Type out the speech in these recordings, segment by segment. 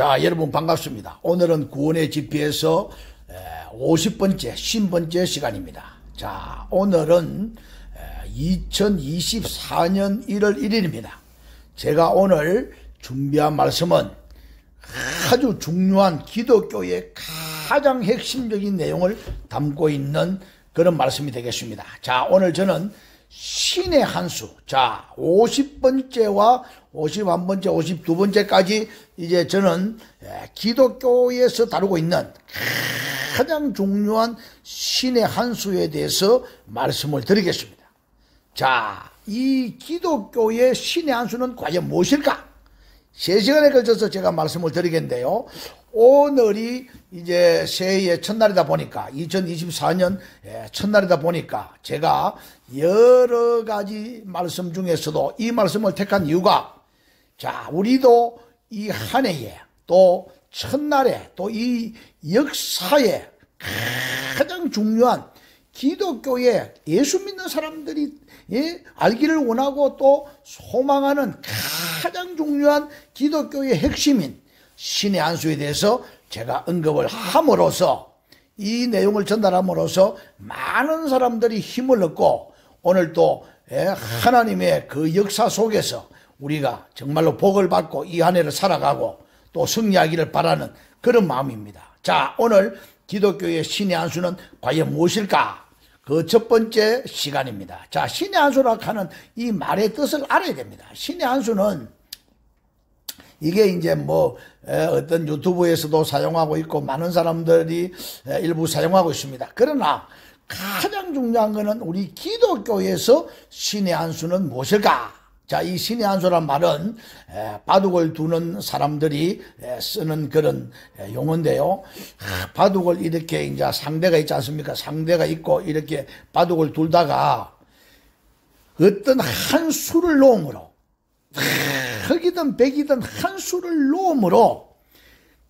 자, 여러분 반갑습니다. 오늘은 구원의 집회에서 50번째, 50번째 시간입니다. 자, 오늘은 2024년 1월 1일입니다. 제가 오늘 준비한 말씀은 아주 중요한 기독교의 가장 핵심적인 내용을 담고 있는 그런 말씀이 되겠습니다. 자, 오늘 저는 신의 한 수, 자 50번째와 51번째, 52번째까지 이제 저는 기독교에서 다루고 있는 가장 중요한 신의 한 수에 대해서 말씀을 드리겠습니다. 자, 이 기독교의 신의 한 수는 과연 무엇일까? 3시간에 걸쳐서 제가 말씀을 드리겠는데요. 오늘이 이제 새해의 첫날이다 보니까 2024년 첫날이다 보니까 제가 여러 가지 말씀 중에서도 이 말씀을 택한 이유가, 자, 우리도 이 한 해에 또 첫날에 또 이 역사에 가장 중요한 기독교에 예수 믿는 사람들이 알기를 원하고 또 소망하는 가장 중요한 기독교의 핵심인 신의 한 수에 대해서 제가 언급을 함으로써, 이 내용을 전달함으로써 많은 사람들이 힘을 얻고 오늘 또 하나님의 그 역사 속에서 우리가 정말로 복을 받고 이 한 해를 살아가고 또 승리하기를 바라는 그런 마음입니다. 자, 오늘 기독교의 신의 한 수는 과연 무엇일까? 그 첫 번째 시간입니다. 자, 신의 한 수라고 하는 이 말의 뜻을 알아야 됩니다. 신의 한 수는 이게 이제 어떤 유튜브에서도 사용하고 있고 많은 사람들이 일부 사용하고 있습니다. 그러나 가장 중요한 것은 우리 기독교에서 신의 한 수는 무엇일까? 자, 이 신의 한 수란 말은 바둑을 두는 사람들이 쓰는 그런 용어인데요. 바둑을 이렇게 이제 상대가 있지 않습니까? 상대가 있고 이렇게 바둑을 둘다가 어떤 한 수를 놓음으로, 흑이든 백이든 한 수를 놓음으로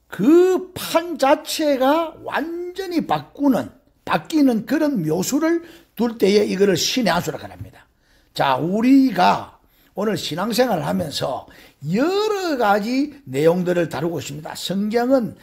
그 판 자체가 완전히 바뀌는 그런 묘수를 둘 때에 이거를 신의 한 수라고 합니다. 자, 우리가 오늘 신앙생활을 하면서 여러 가지 내용들을 다루고 있습니다. 성경은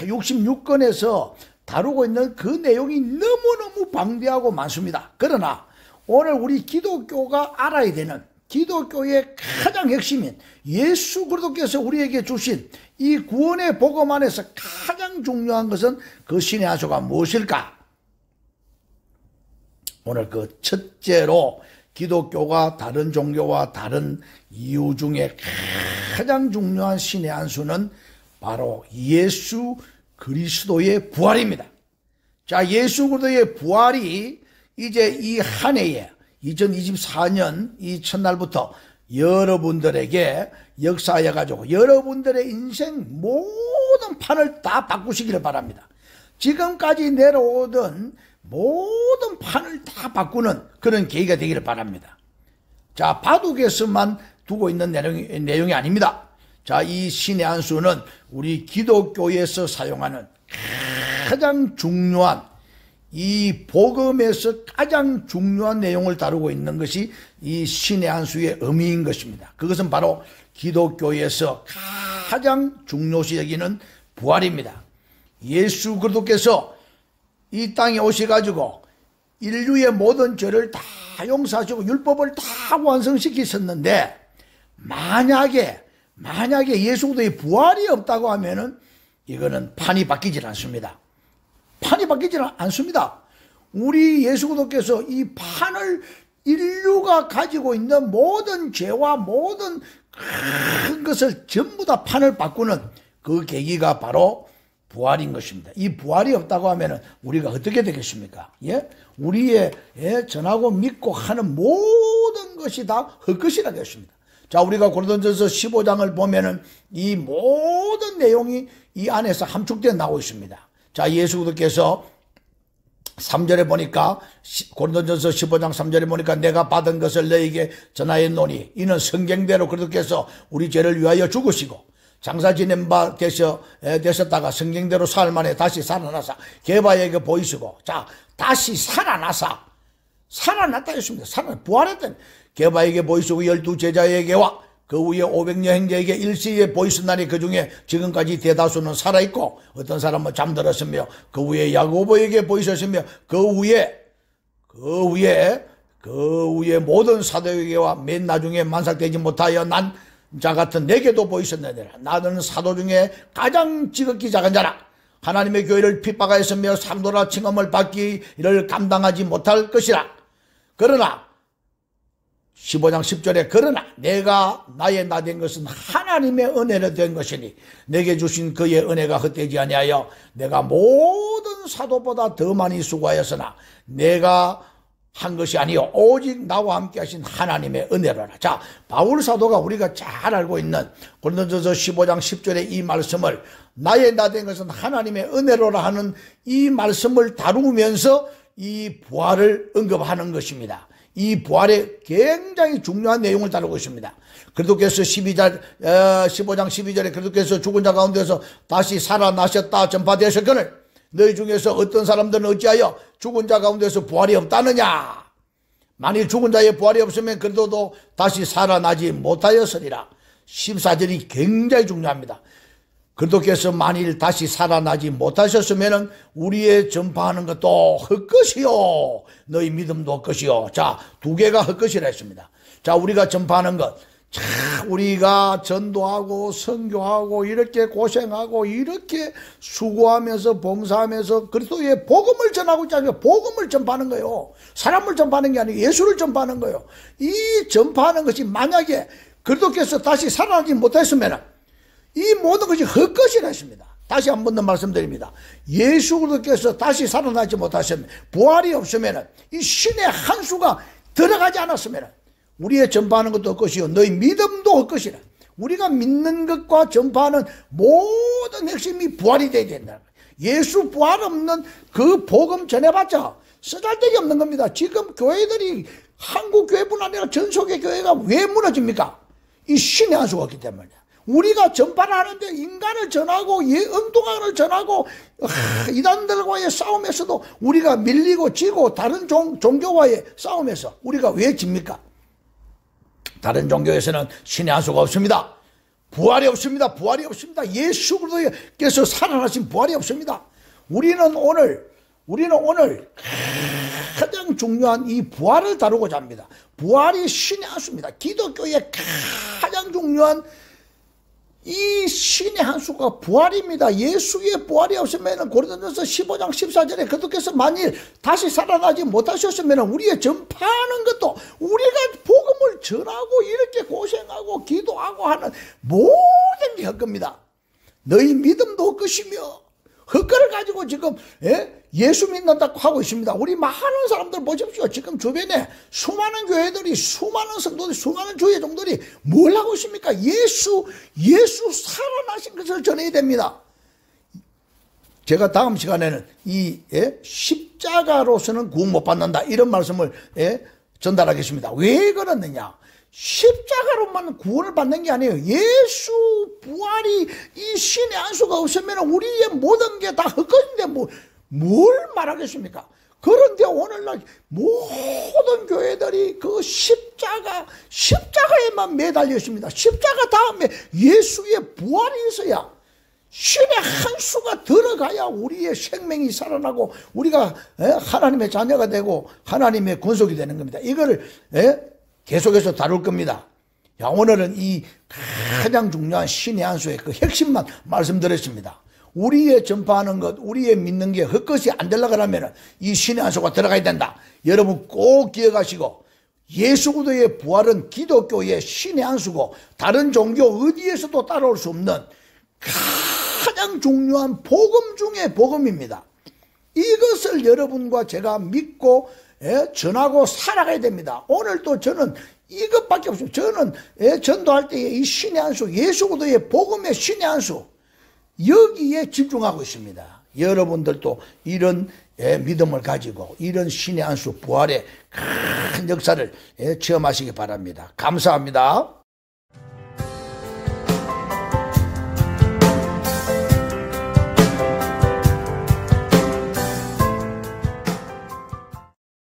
66권에서 다루고 있는 그 내용이 너무너무 방대하고 많습니다. 그러나 오늘 우리 기독교가 알아야 되는 기독교의 가장 핵심인 예수 그리스도께서 우리에게 주신 이 구원의 복음 안에서 가장 중요한 것은 그 신의 한 수가 무엇일까? 오늘 그 첫째로 기독교가 다른 종교와 다른 이유 중에 가장 중요한 신의 한 수는 바로 예수 그리스도의 부활입니다. 자, 예수 그리스도의 부활이 이제 이 한 해에 2024년 이 첫날부터 여러분들에게 역사해 가지고 여러분들의 인생 모든 판을 다 바꾸시기를 바랍니다. 지금까지 내려오던 모든 판을 다 바꾸는 그런 계기가 되기를 바랍니다. 자, 바둑에서만 두고 있는 내용이 아닙니다. 자, 이 신의 한 수는 우리 기독교에서 사용하는 가장 중요한, 이 복음에서 가장 중요한 내용을 다루고 있는 것이 이 신의 한 수의 의미인 것입니다. 그것은 바로 기독교에서 가장 중요시 여기는 부활입니다. 예수 그리스도께서 이 땅에 오셔가지고 인류의 모든 죄를 다 용서하시고 율법을 다 완성시키셨는데, 만약에 예수 그리스도의 부활이 없다고 하면은 이거는 판이 바뀌질 않습니다. 판이 바뀌질 않습니다. 우리 예수 그리스도께서 이 판을, 인류가 가지고 있는 모든 죄와 모든 큰 것을 전부 다 판을 바꾸는 그 계기가 바로 부활인 것입니다. 이 부활이 없다고 하면 우리가 어떻게 되겠습니까? 우리의 전하고 믿고 하는 모든 것이 다 헛것이라 되었습니다. 자, 우리가 고린도전서 15장을 보면은 이 모든 내용이 이 안에서 함축되어 나오고 있습니다. 자, 예수 그리스도께서 3절에 보니까, 고린도전서 15장 3절에 보니까 내가 받은 것을 너에게 전하였노니 이는 성경대로 그리스도께서 우리 죄를 위하여 죽으시고 장사 지낸 바 되셨다가 성경대로 사흘 만에 다시 살아나사 게바에게 보이시고, 자, 다시 살아났다 했습니다. 부활했더니 게바에게 보이시고 12 제자에게와 그 후에 500년 행자에게 일시에 보이셨나니 그 중에 지금까지 대다수는 살아있고 어떤 사람은 잠들었으며 그 후에 야고보에게 보이셨으며 그 후에 모든 사도에게와 맨 나중에 만삭되지 못하여 난 자 같은 내게도 보이셨느니라. 나는 사도 중에 가장 지극히 작은 자라. 하나님의 교회를 핍박하였으며 삼도라 칭함을 받기를 감당하지 못할 것이라. 그러나 15장 10절에 그러나 내가 나의 나 된 것은 하나님의 은혜로 된 것이니 내게 주신 그의 은혜가 헛되지 아니하여 내가 모든 사도보다 더 많이 수고하였으나 내가 한 것이 아니요 오직 나와 함께 하신 하나님의 은혜로라. 자, 바울 사도가 우리가 잘 알고 있는 고린도전서 15장 10절의 이 말씀을 나의 나 된 것은 하나님의 은혜로라 하는 이 말씀을 다루면서 이 부활을 언급하는 것입니다. 이 부활의 굉장히 중요한 내용을 다루고 있습니다. 그리스도께서 15장 12절에 그리스도께서 죽은 자 가운데서 다시 살아나셨다 전파되었거늘 너희 중에서 어떤 사람들은 어찌하여 죽은 자 가운데서 부활이 없다느냐. 만일 죽은 자의 부활이 없으면 그리스도도 다시 살아나지 못하였으리라. 14절이 굉장히 중요합니다. 그리스도께서 만일 다시 살아나지 못하셨으면 우리의 전파하는 것도 헛것이요 너희 믿음도 헛것이요. 자, 두 개가 헛것이라 했습니다. 자, 우리가 전파하는 것, 자, 우리가 전도하고 선교하고 이렇게 고생하고 이렇게 수고하면서 봉사하면서 그리스도의 복음을 전하고 있잖아요. 복음을 전파하는 거예요. 사람을 전파하는 게 아니고 예수를 전파하는 거예요. 이 전파하는 것이 만약에 그리스도께서 다시 살아나지 못했으면 이 모든 것이 헛것이라 했습니다. 다시 한 번 더 말씀드립니다. 예수 그리스도께서 다시 살아나지 못하시면 부활이 없으면 이 신의 한 수가 들어가지 않았으면 우리의 전파하는 것도 헛것이요 너희 믿음도 헛것이라. 우리가 믿는 것과 전파하는 모든 핵심이 부활이 되어야 된다. 예수 부활 없는 그 복음 전해봤자 쓰잘데기 없는 겁니다. 지금 교회들이 한국 교회뿐 아니라 전 세계 교회가 왜 무너집니까? 이 신의 한 수가 없기 때문이야. 우리가 전파를 하는데 인간을 전하고 엉뚱한을 전하고 이단들과의 싸움에서도 우리가 밀리고 지고 다른 종교와의 싸움에서 우리가 왜 집니까? 다른 종교에서는 신의 한 수가 없습니다. 부활이 없습니다. 부활이 없습니다. 예수 그리스도께서 살아나신 부활이 없습니다. 우리는 오늘 가장 중요한 이 부활을 다루고자 합니다. 부활이 신의 한 수입니다. 기독교의 가장 중요한 이 신의 한 수가 부활입니다. 예수의 부활이 없으면 고린도전서 15장 14절에 그리스도께서 만일 다시 살아나지 못하셨으면 우리의 전파하는 것도 우리가 복음을 전하고 이렇게 고생하고 기도하고 하는 모든 게 헛겁니다. 너희 믿음도 헛것이며 헛거를 가지고 지금 예수 믿는다고 하고 있습니다. 우리 많은 사람들 보십시오. 지금 주변에 수많은 교회들이 수많은 성도들이 수많은 주의 종들이 뭘 하고 있습니까? 예수 살아나신 것을 전해야 됩니다. 제가 다음 시간에는 이 십자가로서는 구원 못 받는다 이런 말씀을 전달하겠습니다. 왜 그러느냐? 십자가로만 구원을 받는 게 아니에요. 예수 부활이 이 신의 한 수가 없으면 우리의 모든 게 다 헛것인데 뭘 말하겠습니까? 그런데 오늘날 모든 교회들이 그 십자가에만 매달려 있습니다. 십자가 다음에 예수의 부활이 있어야 신의 한 수가 들어가야 우리의 생명이 살아나고 우리가 하나님의 자녀가 되고 하나님의 권속이 되는 겁니다. 이거를 계속해서 다룰 겁니다. 야, 오늘은 이 가장 중요한 신의 한 수의 그 핵심만 말씀드렸습니다. 우리의 전파하는 것, 우리의 믿는 게 헛것이 안 되려고 하면 이 신의 한 수가 들어가야 된다. 여러분 꼭 기억하시고 예수 그리스도의 부활은 기독교의 신의 한 수고 다른 종교 어디에서도 따라올 수 없는 가장 중요한 복음 중의 복음입니다. 이것을 여러분과 제가 믿고 전하고 살아가야 됩니다. 오늘도 저는 이것밖에 없습니다. 저는 전도할 때 이 신의 한 수, 예수 그리스도의 복음의 신의 한 수, 여기에 집중하고 있습니다. 여러분들도 이런 믿음을 가지고 이런 신의 한 수 부활의 큰 역사를 체험하시기 바랍니다. 감사합니다.